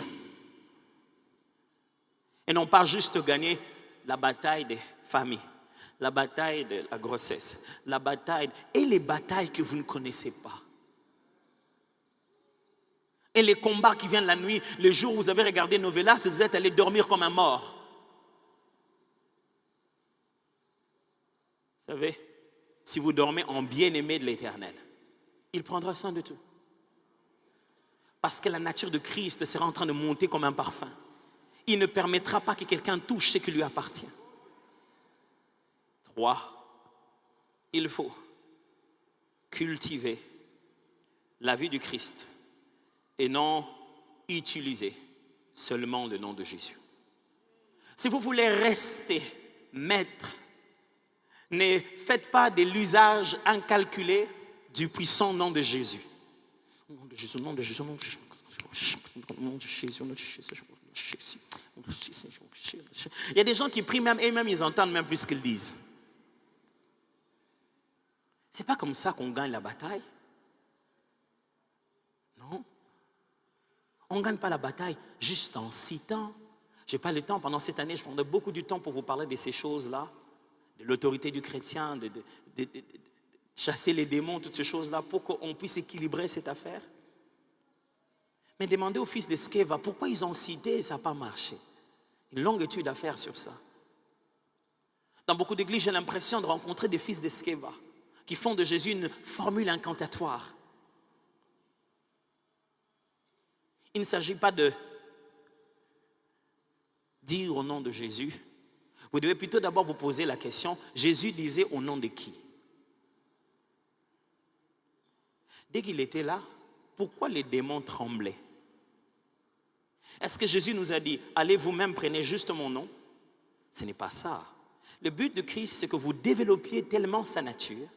Et non pas juste gagner la bataille des familles. La bataille de la grossesse, la bataille et les batailles que vous ne connaissez pas. Et les combats qui viennent la nuit, le jour où vous avez regardé Novelas, vous êtes allé dormir comme un mort. Vous savez, si vous dormez en bien-aimé de l'Éternel, il prendra soin de tout. Parce que la nature de Christ sera en train de monter comme un parfum. Il ne permettra pas que quelqu'un touche ce qui lui appartient. 3. Il faut cultiver la vie du Christ et non utiliser seulement le nom de Jésus. Si vous voulez rester maître, ne faites pas de l'usage incalculé du puissant nom de Jésus. Nom de Jésus, nom de Jésus, nom de Jésus, nom de Jésus, nom de Jésus. Il y a des gens qui prient même et même ils entendent même plus ce qu'ils disent. C'est pas comme ça qu'on gagne la bataille. Non. On ne gagne pas la bataille juste en citant. Je n'ai pas le temps. Pendant cette année, je prendrai beaucoup de temps pour vous parler de ces choses-là, de l'autorité du chrétien, de chasser les démons, toutes ces choses-là, pour qu'on puisse équilibrer cette affaire. Mais demandez aux fils de Sceva pourquoi ils ont cité et ça n'a pas marché. Une longue étude à faire sur ça. Dans beaucoup d'églises, j'ai l'impression de rencontrer des fils de Sceva qui font de Jésus une formule incantatoire. Il ne s'agit pas de dire au nom de Jésus. Vous devez plutôt d'abord vous poser la question, Jésus disait au nom de qui? Dès qu'il était là, pourquoi les démons tremblaient? Est-ce que Jésus nous a dit, allez vous-même, prenez juste mon nom? Ce n'est pas ça. Le but de Christ, c'est que vous développiez tellement sa nature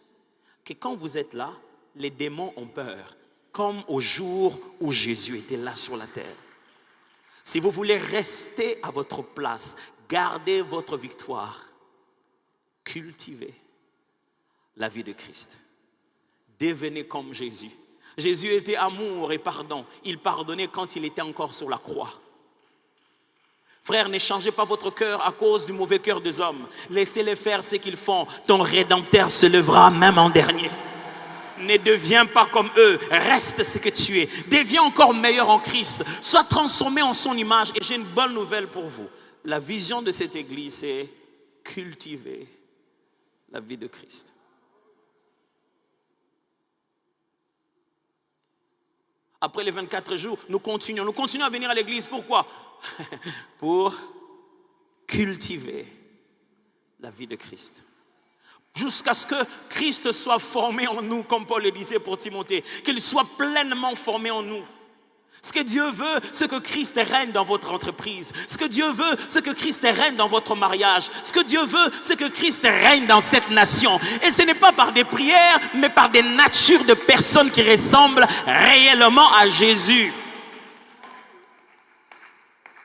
que quand vous êtes là, les démons ont peur, comme au jour où Jésus était là sur la terre. Si vous voulez rester à votre place, gardez votre victoire, cultivez la vie de Christ. Devenez comme Jésus. Jésus était amour et pardon. Il pardonnait quand il était encore sur la croix. Frère, ne changez pas votre cœur à cause du mauvais cœur des hommes. Laissez-les faire ce qu'ils font. Ton Rédempteur se lèvera même en dernier. Ne deviens pas comme eux. Reste ce que tu es. Deviens encore meilleur en Christ. Sois transformé en son image. Et j'ai une bonne nouvelle pour vous. La vision de cette église, c'est cultiver la vie de Christ. Après les 24 jours, nous continuons à venir à l'église. Pourquoi? Pour cultiver la vie de Christ. Jusqu'à ce que Christ soit formé en nous, comme Paul le disait pour Timothée, qu'il soit pleinement formé en nous. Ce que Dieu veut, c'est que Christ règne dans votre entreprise. Ce que Dieu veut, c'est que Christ règne dans votre mariage. Ce que Dieu veut, c'est que Christ règne dans cette nation. Et ce n'est pas par des prières, mais par des natures de personnes qui ressemblent réellement à Jésus.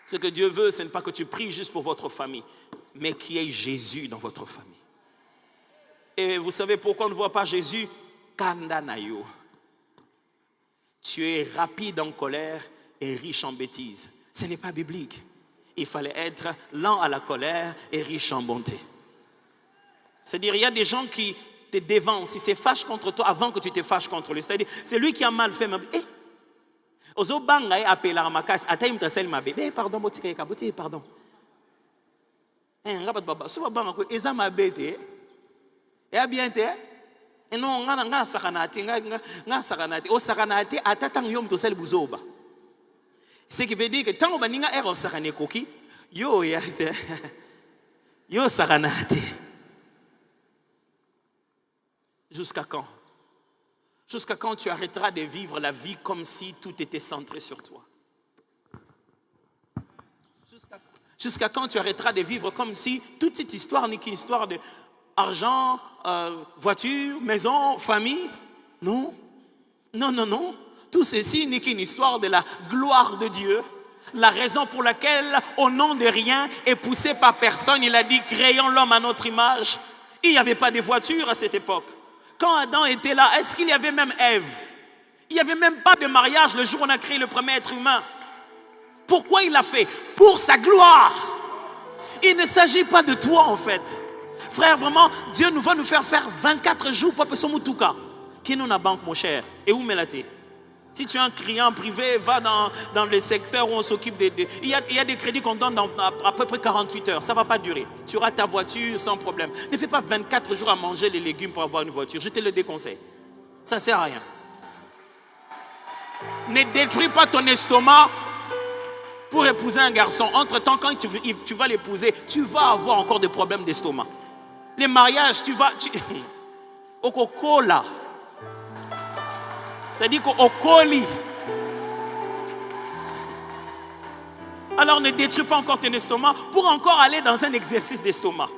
Ce que Dieu veut, ce n'est pas que tu pries juste pour votre famille, mais qu'il y ait Jésus dans votre famille. Et vous savez pourquoi on ne voit pas Jésus? Kandanayo. Tu es rapide en colère et riche en bêtises. Ce n'est pas biblique. Il fallait être lent à la colère et riche en bonté. C'est-à-dire, il y a des gens qui te dévancent. Ils se fâchent contre toi avant que tu te fâches contre lui. C'est-à-dire, c'est lui qui a mal fait. Pardon, pardon. Et non, nga sakanati, o sakanati, atatang yom to sel buzoba. Ce qui veut dire que tant que baninga ero sakane koki, yo sakanati. Jusqu'à quand? Jusqu'à quand tu arrêteras de vivre la vie comme si tout était centré sur toi? Jusqu'à quand tu arrêteras de vivre comme si toute cette histoire n'est qu'une histoire de argent, voiture, maison, famille. Non, non, non, non. Tout ceci n'est qu'une histoire de la gloire de Dieu. La raison pour laquelle, au nom de rien et poussé par personne, il a dit « Créons l'homme à notre image ». Il n'y avait pas de voiture à cette époque. Quand Adam était là, est-ce qu'il y avait même Ève? Il n'y avait même pas de mariage le jour où on a créé le premier être humain. Pourquoi il l'a fait? Pour sa gloire. Il ne s'agit pas de toi en fait. Frère, vraiment, Dieu nous va nous faire 24 jours pour son mutuka. Qui est la banque, mon cher? Et où melaté? Si tu es un client privé, va dans le secteur où on s'occupe il y a des crédits qu'on donne dans à peu près 48 heures. Ça ne va pas durer. Tu auras ta voiture sans problème. Ne fais pas 24 jours à manger les légumes pour avoir une voiture. Je te le déconseille. Ça ne sert à rien. Ne détruis pas ton estomac pour épouser un garçon. Entre-temps, quand tu vas l'épouser, tu vas avoir encore des problèmes d'estomac. Les mariages, au coco là. C'est-à-dire qu'au colis. Alors ne détruis pas encore ton estomac pour encore aller dans un exercice d'estomac.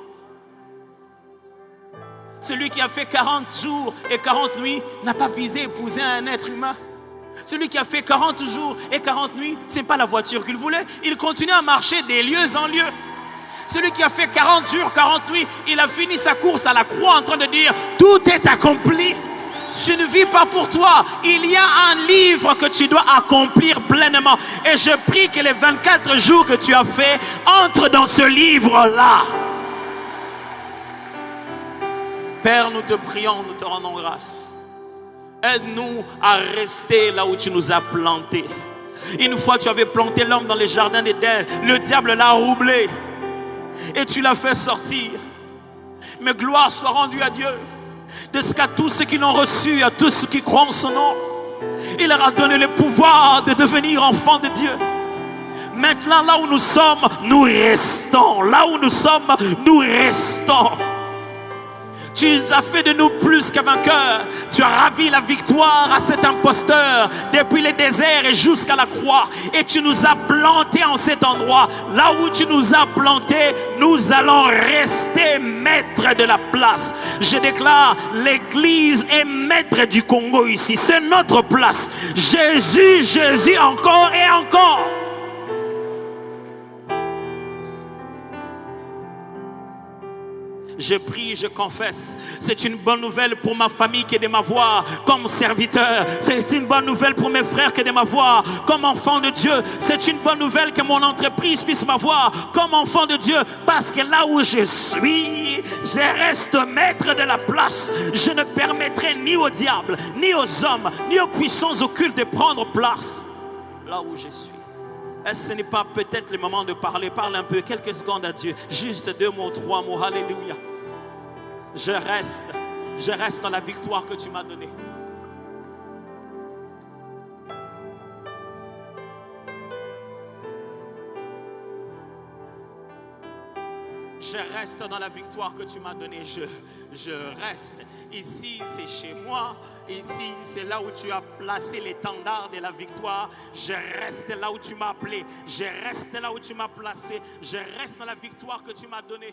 Celui qui a fait 40 jours et 40 nuits n'a pas visé épouser un être humain. Celui qui a fait 40 jours et 40 nuits, ce n'est pas la voiture qu'il voulait. Il continue à marcher des lieux en lieux. Celui qui a fait 40 jours, 40 nuits, il a fini sa course à la croix en train de dire « Tout est accompli ». Tu ne vis pas pour toi. Il y a un livre que tu dois accomplir pleinement. Et je prie que les 24 jours que tu as fait entrent dans ce livre-là. Père, nous te prions, nous te rendons grâce. Aide-nous à rester là où tu nous as plantés. Une fois tu avais planté l'homme dans les jardins d'Éden, le diable l'a roublé. Et tu l'as fait sortir. Mais gloire soit rendue à Dieu. De ce qu'à tous ceux qui l'ont reçu, à tous ceux qui croient en son nom, il leur a donné le pouvoir de devenir enfants de Dieu. Maintenant, là où nous sommes, nous restons. Là où nous sommes, nous restons. Tu as fait de nous plus que vainqueurs. Tu as ravi la victoire à cet imposteur depuis le désert et jusqu'à la croix. Et tu nous as plantés en cet endroit. Là où tu nous as plantés, nous allons rester maîtres de la place. Je déclare, l'Église est maître du Congo ici. C'est notre place. Jésus, Jésus, encore et encore. Je prie, je confesse. C'est une bonne nouvelle pour ma famille qui est de m'avoir comme serviteur. C'est une bonne nouvelle pour mes frères qui est de m'avoir comme enfant de Dieu. C'est une bonne nouvelle que mon entreprise puisse m'avoir comme enfant de Dieu. Parce que là où je suis, je reste maître de la place. Je ne permettrai ni au diable, ni aux hommes, ni aux puissances occultes de prendre place. Là où je suis. Est-ce que ce n'est pas peut-être le moment de parler? Parle un peu, quelques secondes à Dieu. Juste 2 mots, 3 mots. Alléluia. Je reste dans la victoire que tu m'as donnée. Je reste dans la victoire que tu m'as donnée. Je reste. Ici, c'est chez moi. Ici, c'est là où tu as placé l'étendard de la victoire. Je reste là où tu m'as appelé. Je reste là où tu m'as placé. Je reste dans la victoire que tu m'as donnée.